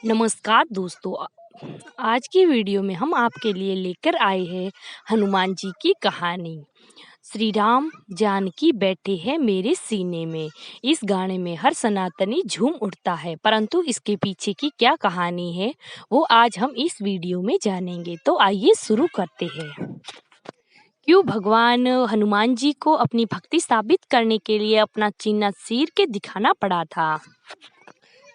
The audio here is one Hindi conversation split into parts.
नमस्कार दोस्तों। आज की वीडियो में हम आपके लिए लेकर आए हैं हनुमान जी की कहानी। श्री राम जानकी बैठे हैं मेरे सीने में। इस गाने में हर सनातनी झूम उठता है, परंतु इसके पीछे की क्या कहानी है वो आज हम इस वीडियो में जानेंगे। तो आइए शुरू करते हैं। क्यों भगवान हनुमान जी को अपनी भक्ति साबित करने के लिए अपना चिन्ह चीर के दिखाना पड़ा था।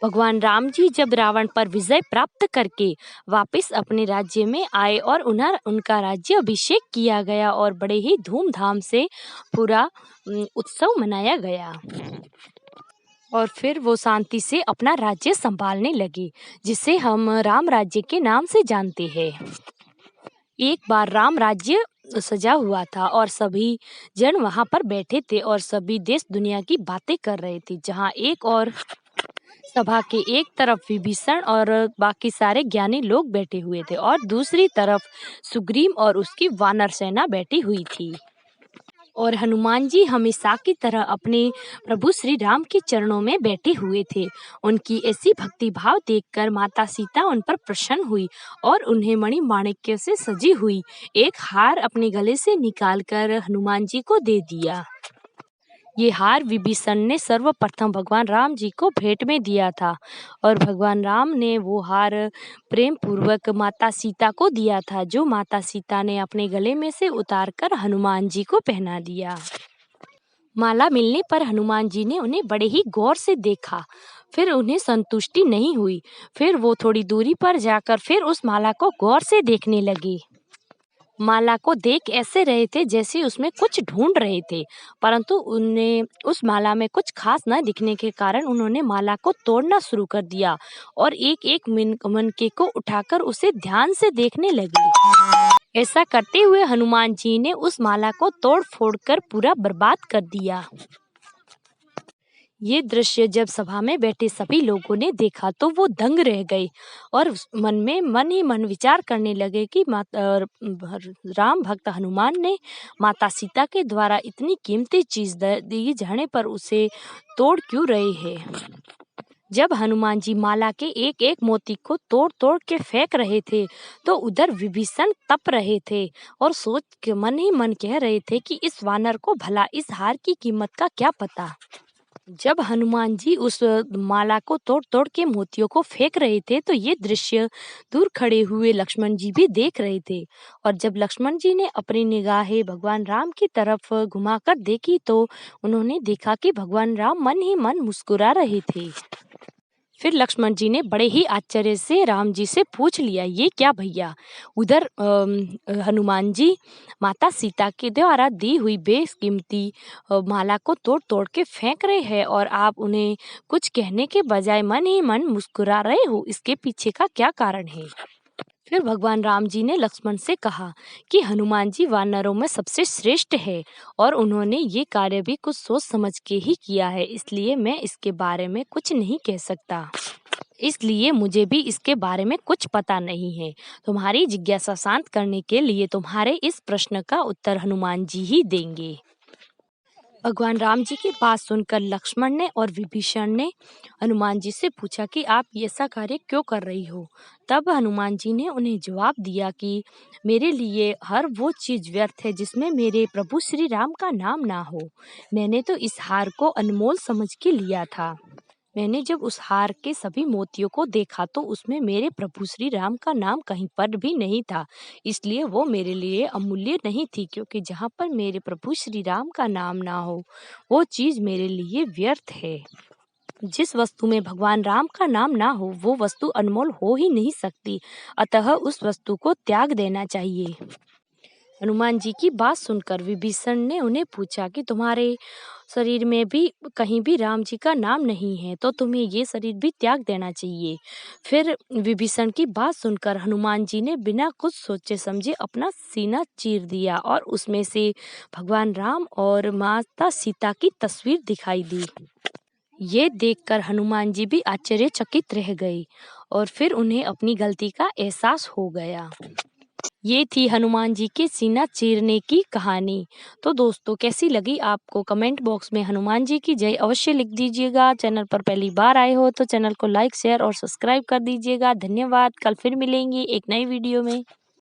भगवान राम जी जब रावण पर विजय प्राप्त करके वापस अपने राज्य में आए और उन्हें उनका राज्य अभिषेक किया गया और बड़े ही धूमधाम से पूरा उत्सव मनाया गया और फिर वो शांति से अपना राज्य संभालने लगे, जिसे हम राम राज्य के नाम से जानते हैं। एक बार राम राज्य सजा हुआ था और सभी जन वहां पर बैठे थे और सभी देश दुनिया की बातें कर रहे थे। जहां एक और सभा के एक तरफ विभीषण और बाकी सारे ज्ञानी लोग बैठे हुए थे और दूसरी तरफ सुग्रीव और उसकी वानर सेना बैठी हुई थी। और हनुमान जी हमेशा की तरह अपने प्रभु श्री राम के चरणों में बैठे हुए थे। उनकी ऐसी भक्ति भाव देखकर माता सीता उन पर प्रसन्न हुई और उन्हें मणि माणिक्य से सजी हुई एक हार अपने गले से निकालकर हनुमान जी को दे दिया। ये हार विभीषण ने सर्वप्रथम भगवान राम जी को भेंट में दिया था और भगवान राम ने वो हार प्रेम पूर्वक माता सीता को दिया था, जो माता सीता ने अपने गले में से उतारकर हनुमान जी को पहना दिया। माला मिलने पर हनुमान जी ने उन्हें बड़े ही गौर से देखा। फिर उन्हें संतुष्टि नहीं हुई। फिर वो थोड़ी दूरी पर जाकर फिर उस माला को गौर से देखने लगे। माला को देख ऐसे रहे थे जैसे उसमें कुछ ढूंढ रहे थे, परंतु उन्हें उस माला में कुछ खास न दिखने के कारण उन्होंने माला को तोड़ना शुरू कर दिया और एक एक मनके को उठाकर उसे ध्यान से देखने लगे। ऐसा करते हुए हनुमान जी ने उस माला को तोड़ फोड़ कर पूरा बर्बाद कर दिया। ये दृश्य जब सभा में बैठे सभी लोगों ने देखा तो वो दंग रह गए और मन ही मन विचार करने लगे कि राम भक्त हनुमान ने माता सीता के द्वारा इतनी कीमती चीज दी जाने पर उसे तोड़ क्यों रहे हैं। जब हनुमान जी माला के एक एक मोती को तोड़ तोड़ के फेंक रहे थे तो उधर विभीषण तप रहे थे और सोच के मन ही मन कह रहे थे कि इस वानर को भला इस हार की कीमत का क्या पता। जब हनुमान जी उस माला को तोड़ तोड़ के मोतियों को फेंक रहे थे तो ये दृश्य दूर खड़े हुए लक्ष्मण जी भी देख रहे थे और जब लक्ष्मण जी ने अपनी निगाहें भगवान राम की तरफ घुमाकर देखी तो उन्होंने देखा कि भगवान राम मन ही मन मुस्कुरा रहे थे। फिर लक्ष्मण जी ने बड़े ही आश्चर्य से राम जी से पूछ लिया, ये क्या भैया। उधर हनुमान जी माता सीता के द्वारा दी हुई बेकीमती माला को तोड़ तोड़ के फेंक रहे हैं और आप उन्हें कुछ कहने के बजाय मन ही मन मुस्कुरा रहे हो, इसके पीछे का क्या कारण है। फिर भगवान राम जी ने लक्ष्मण से कहा कि हनुमान जी वानरों में सबसे श्रेष्ठ है और उन्होंने ये कार्य भी कुछ सोच समझ के ही किया है, इसलिए मैं इसके बारे में कुछ नहीं कह सकता। इसलिए मुझे भी इसके बारे में कुछ पता नहीं है। तुम्हारी जिज्ञासा शांत करने के लिए तुम्हारे इस प्रश्न का उत्तर हनुमान जी ही देंगे। भगवान राम जी की बात सुनकर लक्ष्मण ने और विभीषण ने हनुमान जी से पूछा कि आप ऐसा कार्य क्यों कर रही हो। तब हनुमान जी ने उन्हें जवाब दिया कि मेरे लिए हर वो चीज व्यर्थ है जिसमें मेरे प्रभु श्री राम का नाम ना हो। मैंने तो इस हार को अनमोल समझ के लिया था। मैंने जब उस हार के सभी मोतियों को देखा तो उसमें मेरे प्रभु श्री राम का नाम कहीं पर भी नहीं था, इसलिए वो मेरे लिए अमूल्य नहीं थी, क्योंकि जहाँ पर मेरे प्रभु श्री राम का नाम ना हो वो चीज मेरे लिए व्यर्थ है। जिस वस्तु में भगवान राम का नाम ना हो वो वस्तु अनमोल हो ही नहीं सकती, अतः उस वस्तु को त्याग देना चाहिए। हनुमान जी की बात सुनकर विभीषण ने उन्हें पूछा कि तुम्हारे शरीर में भी कहीं भी राम जी का नाम नहीं है, तो तुम्हें ये शरीर भी त्याग देना चाहिए। फिर विभीषण की बात सुनकर हनुमान जी ने बिना कुछ सोचे समझे अपना सीना चीर दिया और उसमें से भगवान राम और माता सीता की तस्वीर दिखाई दी। ये देखकर हनुमान जी भी आश्चर्यचकित रह गए और फिर उन्हें अपनी गलती का एहसास हो गया। ये थी हनुमान जी के सीना चीरने की कहानी। तो दोस्तों कैसी लगी आपको, कमेंट बॉक्स में हनुमान जी की जय अवश्य लिख दीजिएगा। चैनल पर पहली बार आए हो तो चैनल को लाइक शेयर और सब्सक्राइब कर दीजिएगा। धन्यवाद। कल फिर मिलेंगे एक नई वीडियो में।